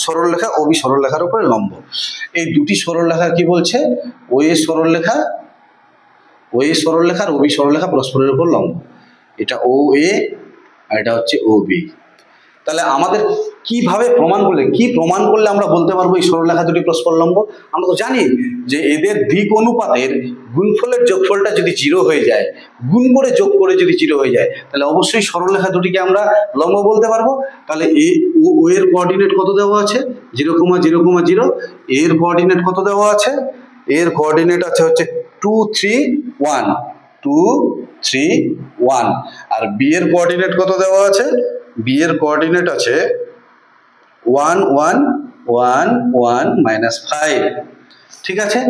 সরলরেখা ও বি সরলরেখার উপরে লম্ব। এই দুটি সরলরেখা কি বলছে? ও এ সরলরেখা, ও এ সরলরেখা আর ও বি সরলরেখা পরস্পরের উপর লম্ব। এটা ও এ আর এটা হচ্ছে ও বি। তাহলে আমাদের কিভাবে প্রমাণ করলে, কি প্রমাণ করলে আমরা বলতে পারবো এই সরলরেখা দুটি পরস্পর লম্ব? আমরা তো জানি যে এদের দিক অনুপাতের গুণফলের যোগফলটা যদি 0 হয়ে যায়, গুণ করে যোগ করে যদি 0 হয়ে যায়, তাহলে অবশ্যই সরলরেখা দুটিকে আমরা লম্ব বলতে পারবো। তাহলে ও এর কোঅর্ডিনেট কত দেওয়া আছে? 0,0,0। এর কোঅর্ডিনেট কত দেওয়া আছে? এর কোঅর্ডিনেট আছে হচ্ছে 2, 3, 1, 2, 3, 1। আর বি এর কোঅর্ডিনেট কত দেওয়া আছে? বি এর কোঅর্ডিনেট আছে 1, 1, 1, 1, -5। ঠিক আছে,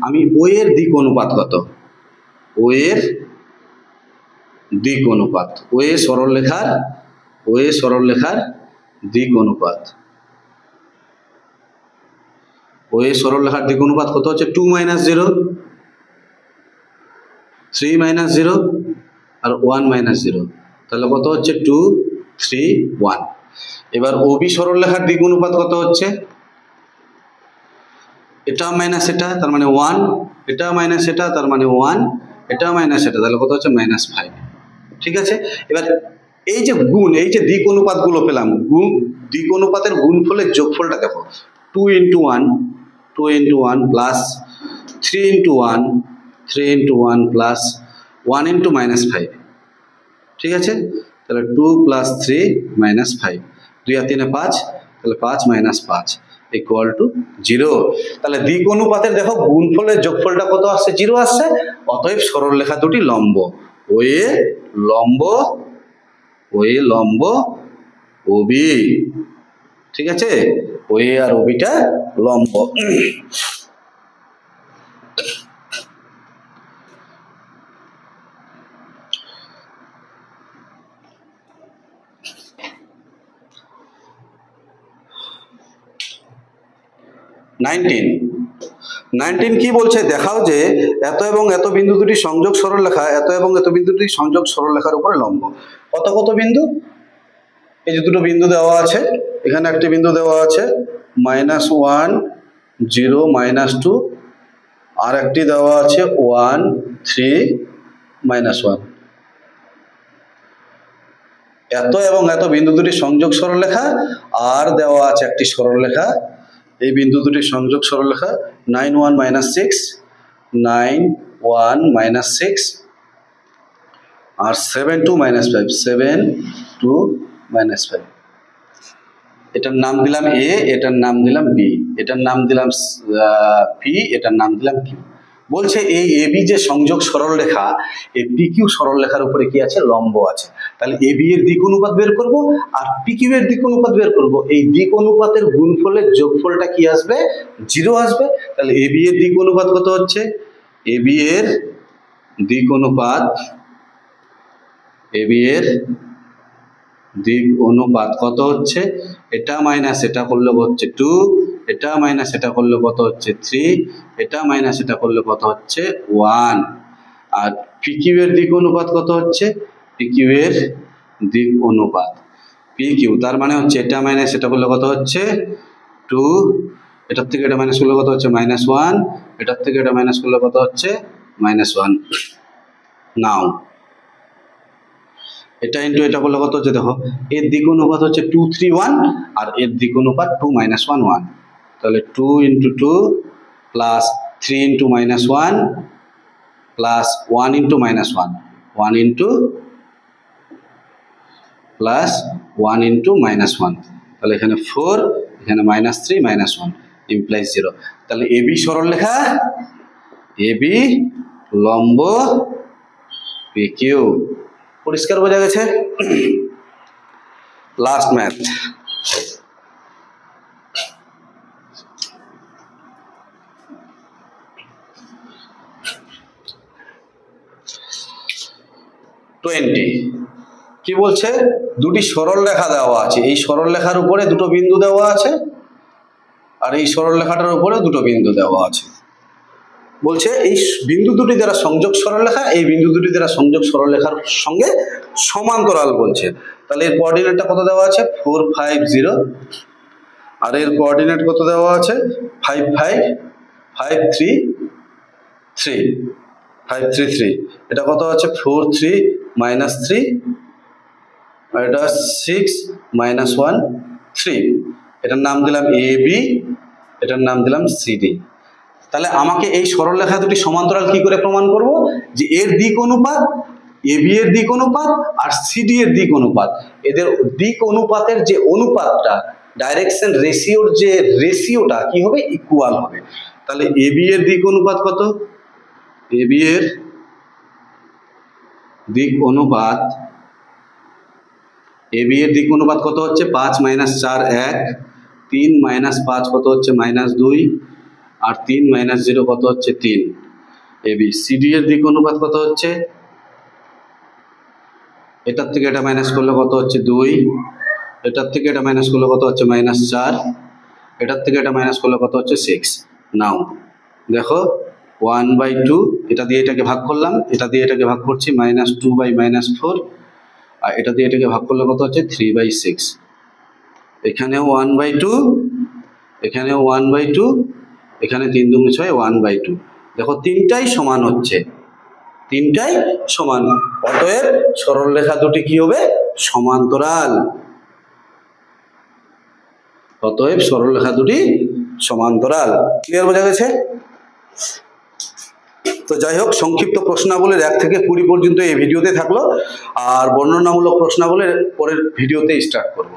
আমি ও এর দিক অনুপাত কত? ও এর দিক অনুপাত, ও এ সরলরেখার, ও এ সরলরেখার দিক অনুপাত, ও এ সরলরেখার দিক অনুপাত কত হচ্ছে? 2 - 0, 3 - 0 আর 1 - 0। তাহলে কত হচ্ছে? 2, 3, 1। এবার ও বি সরলরেখার দিক অনুপাত কত হচ্ছে? এটা মাইনাস এটা তার মানে 1, এটা মাইনাস এটা তার মানে 1, এটা মাইনাস এটা, তাহলে কত হচ্ছে? -5। ঠিক আছে, এবার এই যে গুণ, এই যে দিক অনুপাতগুলো পেলাম, গুণ দিক অনুপাতের গুণফলের যোগফলটা দেখো। 2 × 1, 2 × 1 প্লাস 3 × 1, 3 × 1 প্লাস 1 × -5। ঠিক আছে, তাহলে 2 + 3 - 5, 2 আর 3 5, তাহলে 5 - 5 = 0। তাহলে দিক অনুপাতের দেখো গুণফলের যোগফলটা কত আসছে? 0 আসছে। অতএব সরলরেখা দুটি লম্ব। ও এ লম্ব, ও এ লম্ব ও বি। ঠিক আছে, ও এ আর ও বিটা লম্ব। নাইনটিন কি বলছে? দেখাও যে এত এবং এত বিন্দু দুটি সংযোগ সরলরেখা এত এবং এত বিন্দু দুটি সংযোগ সরলরেখার উপরে লম্ব। কত কত বিন্দু? এই যে দুটো বিন্দু দেওয়া আছে, এখানে একটি বিন্দু দেওয়া আছে -1, 0, -2, আর একটি দেওয়া আছে 1, 3, -1। এত এবং এত বিন্দু দুটি সংযোগ সরলরেখা, আর দেওয়া আছে একটি সরলরেখা। এই বিন্দু দুটি সংযোগ সরলরেখা 9, 1, -6, 9, 1, -6 আর 7, 2, -5, 7, 2, -5। এটার নাম দিলাম এ, এটার নাম দিলাম বি, এটার নাম দিলাম পি, এটার নাম দিলাম কিউ। বলছে এই এ বি যে সংযোগ সরলরেখা, এই পি কিউ সরলরেখার উপরে কি আছে? লম্ব আছে। তাহলে এ বি এর দিক অনুপাত বের করব আর পি কিউ এর দিক অনুপাত বের করব। এই দিক অনুপাতের গুণফলের যোগফলটা কি আসবে? 0 আসবে। তাহলে এ বি এর দিক অনুপাত কত হচ্ছে? এ বি এর দিক অনুপাত, এ বি এর দিক অনুপাত কত হচ্ছে? এটা মাইনাস এটা করলে হচ্ছে 2, এটা মাইনাস এটা করলে কত হচ্ছে? 3, এটা মাইনাস এটা করলে কত হচ্ছে? 1। আর পি কিউ এর দিক অনুপাত কত হচ্ছে? পি কিউ এর দিক অনুপাত, পি কিউ তার মানে হচ্ছে এটা মাইনাস এটা করলে কত হচ্ছে? 2, এটার থেকে এটা মাইনাস করলে কত হচ্ছে? -1, এটার থেকে এটা মাইনাস করলে কত হচ্ছে? -1। নাও এটা ইন্টু এটা করলে কত হচ্ছে? দেখো এর দিক অনুপাত হচ্ছে 2, 3, 1 আর এর দিক অনুপাত 2, -1, 1। তাহলে 2 × 2 প্লাস 3 × -1 প্লাস 1 × -1, 1 ইন্টু প্লাস 1 × -1। তাহলে এখানে 4, এখানে -3, -1 ইমপ্লাইজ 0। তাহলে এ বি সরলরেখা, এ বি লম্ব পি কিউ। পরিষ্কার বোঝা গেছে? Last math. কি বলছে? দুটি সরলরেখা দেওয়া আছে, এই সরলরেখার উপরে দুটো বিন্দু দেওয়া আছে আর এই সরলরেখাটার উপরে দুটো বিন্দু দেওয়া আছে। বলছে এই বিন্দু দুটি দ্বারা সংযোগ সরলরেখা এই বিন্দু দুটি দ্বারা সংযোগ সরলরেখার সঙ্গে সমান্তরাল বলছে। তাহলে এর কোঅর্ডিনেটটা কত দেওয়া আছে 4 5 0, আর এর কোঅর্ডিনেট কত দেওয়া আছে 5 5 5 3 3 5 3 3, এটা কত আছে 4 3 -3, আর এটা 6 -1 3, এটার নাম দিলাম AB, এটার নাম দিলাম CD। তাহলে আমাকে এই সরলরেখা দুটি সমান্তরাল কি করে প্রমাণ করব, যে এর দিক অনুপাত, AB এর দিক অনুপাত আর CD এর দিক অনুপাত, এদের দিক অনুপাতের যে অনুপাতটা, ডাইরেকশন রেশিওর যে রেশিওটা কি হবে, ইকুয়াল হবে। তাহলে AB এর দিক অনুপাত কত, AB এর দিক অনুপাত, AB এর দিক অনুপাত কত হচ্ছে 5 - 4 1, 3 - 5 কত হচ্ছে -2, আর 3 - 0 কত হচ্ছে 3। AB CD এর দিক অনুপাত কত হচ্ছে, এটার থেকে এটা মাইনাস করলে কত হচ্ছে 2, এটার থেকে এটা মাইনাস করলে কত হচ্ছে -4, এটার থেকে এটা মাইনাস করলে কত হচ্ছে 6। নাও দেখো 1/2, এটা দিয়ে এটাকে ভাগ করলাম, এটা দিয়ে এটাকে ভাগ করছি -2/-4, আর এটা দিয়ে এটাকে ভাগ করলে কত হচ্ছে 3/6। এখানেও 1/2, এখানেও 1/2, এখানে 3 × 2 = 6, 1/2। দেখো তিনটাই সমান হচ্ছে, তিনটাই সমান, অতএব সরলরেখা দুটি কি হবে, সমান্তরাল। অতএব সরলরেখা দুটি সমান্তরাল। ক্লিয়ার বোঝা গেছে? তো যাই হোক, সংক্ষিপ্ত প্রশ্নাবলীর 1 থেকে 20 পর্যন্ত এই ভিডিওতে থাকলো, আর বর্ণনামূলক প্রশ্নাবলীর পরের ভিডিওতে স্টার্ট করব।